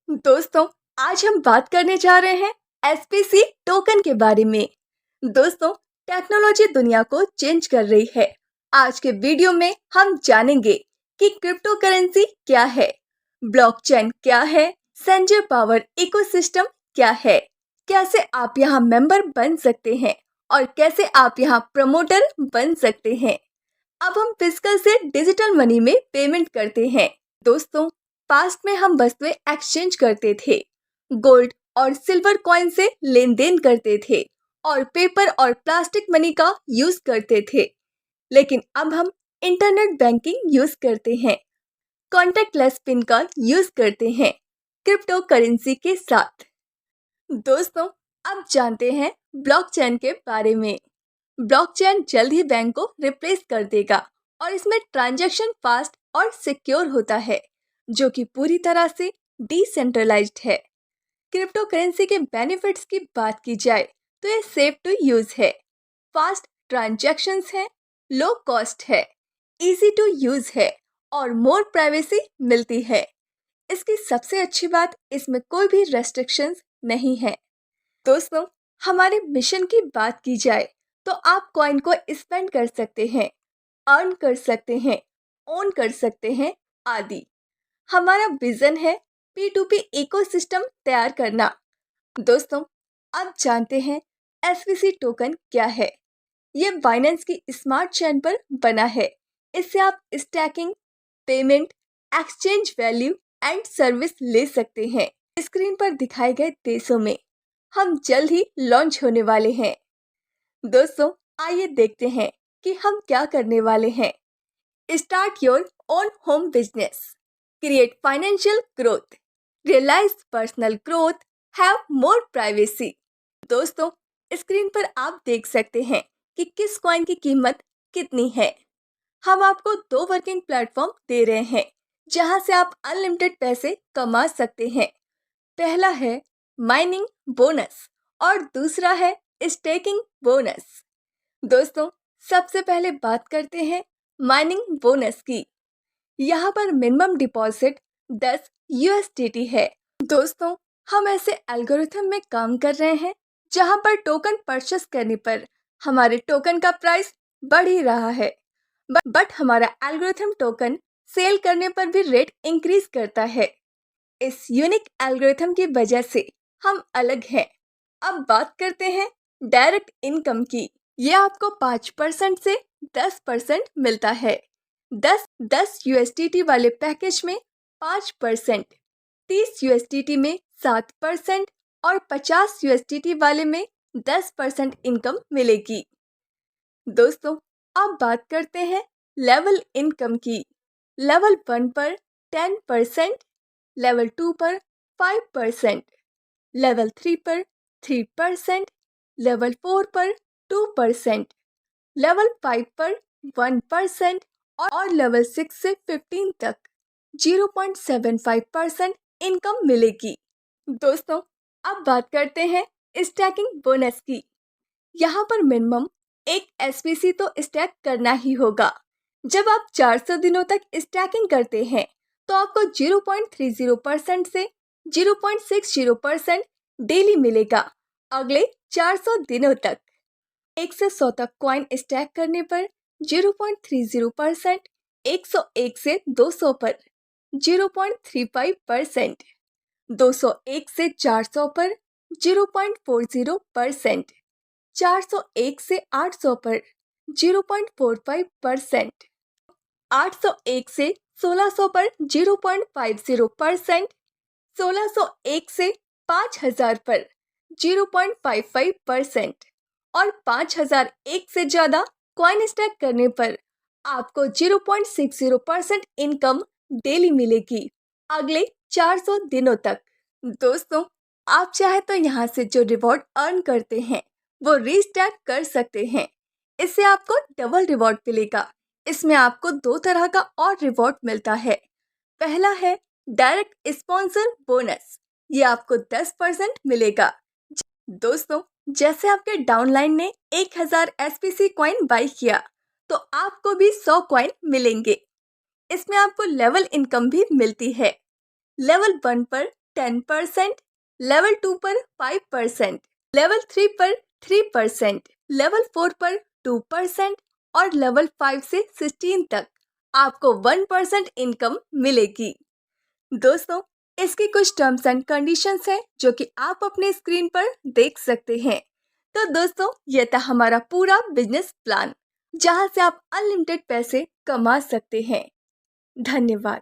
दोस्तों, आज हम बात करने जा रहे हैं एसपीसी टोकन के बारे में। दोस्तों, टेक्नोलॉजी दुनिया को चेंज कर रही है। आज के वीडियो में हम जानेंगे कि क्रिप्टो करेंसी क्या है, ब्लॉकचेन क्या है, संजय पावर इकोसिस्टम क्या है, कैसे आप यहाँ मेंबर बन सकते हैं और कैसे आप यहाँ प्रमोटर बन सकते हैं। अब हम फिजिकल से डिजिटल मनी में पेमेंट करते हैं। दोस्तों, पास्ट में हम वस्तुएं एक्सचेंज करते थे, गोल्ड और सिल्वर कॉइन से लेन देन करते थे और पेपर और प्लास्टिक मनी का यूज करते थे। लेकिन अब हम इंटरनेट बैंकिंग यूज करते हैं, कॉन्टैक्टलेस पिन का यूज करते हैं क्रिप्टो करेंसी के साथ। दोस्तों, अब जानते हैं ब्लॉकचेन के बारे में। ब्लॉकचेन जल्द ही बैंक को रिप्लेस कर देगा और इसमें ट्रांजैक्शन फास्ट और सिक्योर होता है, जो कि पूरी तरह से डिसेंट्रलाइज्ड है। क्रिप्टो करेंसी के बेनिफिट्स की बात की जाए तो ये सेफ टू यूज है, फास्ट ट्रांजैक्शंस है, लो कॉस्ट है, इजी टू यूज है और मोर प्राइवेसी मिलती है। इसकी सबसे अच्छी बात, इसमें कोई भी रेस्ट्रिक्शंस नहीं है। दोस्तों, हमारे मिशन की बात की जाए तो आप कॉइन को स्पेंड कर सकते हैं, अर्न कर सकते हैं, ओन कर सकते हैं आदि। हमारा विजन है P2P इकोसिस्टम तैयार करना। दोस्तों, अब जानते हैं एसवीसी टोकन क्या है। ये बाइनेंस की स्मार्ट चेन पर बना है। इससे आप stacking, payment, exchange value and service ले सकते हैं। स्क्रीन पर दिखाए गए देशों में हम जल्द ही लॉन्च होने वाले हैं। दोस्तों, आइए देखते हैं कि हम क्या करने वाले हैं। Start your own home business, create financial growth, realise personal growth, have more privacy. दोस्तों, स्क्रीन पर आप देख सकते हैं कि किस कॉइन की कीमत कितनी है। हम आपको 2 वर्किंग प्लेटफॉर्म दे रहे हैं जहां से आप अनलिमिटेड पैसे कमा सकते हैं। पहला है माइनिंग बोनस और दूसरा है स्टेकिंग बोनस। दोस्तों, सबसे पहले बात करते हैं माइनिंग बोनस की। यहाँ पर मिनिमम डिपॉजिट 10 USDT है। दोस्तों, हम ऐसे एल्गोरिथम में काम कर रहे हैं जहाँ पर टोकन परचेस करने पर हमारे टोकन का प्राइस बढ़ ही रहा है, बट हमारा एल्गोरिथम टोकन सेल करने पर भी रेट इंक्रीज करता है। इस यूनिक एल्गोरिथम की वजह से हम अलग हैं। अब बात करते हैं डायरेक्ट इनकम की। ये आपको 5% से 10% मिलता है। 10 USDT वाले पैकेज में 5%, 30 USDT में 7% और 50 USDT वाले में 10% इनकम मिलेगी। दोस्तों, अब बात करते हैं लेवल इनकम की। लेवल 1 पर 10%, लेवल 2 पर 5%, लेवल 3 पर 3%, लेवल 4 पर 2%, लेवल 5 पर 1% और लेवल 6 से 15 तक 0.75% इनकम मिलेगी। दोस्तों, अब बात करते हैं स्टैकिंग बोनस की। यहाँ पर मिनिमम एक एसपीसी तो स्टैक करना ही होगा। जब आप 400 दिनों तक स्टैकिंग करते हैं तो आपको 0.30% से 0.60% डेली मिलेगा अगले 400 दिनों तक। 1 से 100 तक कॉइन स्टैक करने पर 0.30%, 101 से 200 पर 0.35%, 201 से 400 पर 0.40%, 401 से 800 पर 0.45%, 801 से 1600 पर 0.50%, 1601 से 5000 पर 0.55% और 5001 से ज़्यादा कॉइन स्टैक करने पर आपको 0.60% इनकम डेली मिलेगी अगले 400 दिनों तक। दोस्तों, आप चाहे तो यहाँ से जो रिवॉर्ड अर्न करते हैं वो रीस्टैक कर सकते हैं। इससे आपको डबल रिवॉर्ड मिलेगा। इसमें आपको 2 तरह का और रिवॉर्ड मिलता है। पहला है डायरेक्ट स्पॉन्सर बोनस, ये आपको 10% मिलेगा। दोस्तों, जैसे आपके डाउनलाइन ने 1000 एसपीसी कॉइन बाई किया तो आपको भी 100 कॉइन मिलेंगे। इसमें आपको लेवल इनकम भी मिलती है। लेवल 1 पर 10%, लेवल 2 पर 5%, लेवल 3 पर 3%, लेवल 4 पर 2% और लेवल 5 से 16 तक आपको 1% इनकम मिलेगी। दोस्तों, इसकी कुछ टर्म्स एंड कंडीशंस हैं जो कि आप अपने स्क्रीन पर देख सकते हैं। तो दोस्तों, यह था हमारा पूरा बिजनेस प्लान, जहां से आप अनलिमिटेड पैसे कमा सकते हैं। धन्यवाद।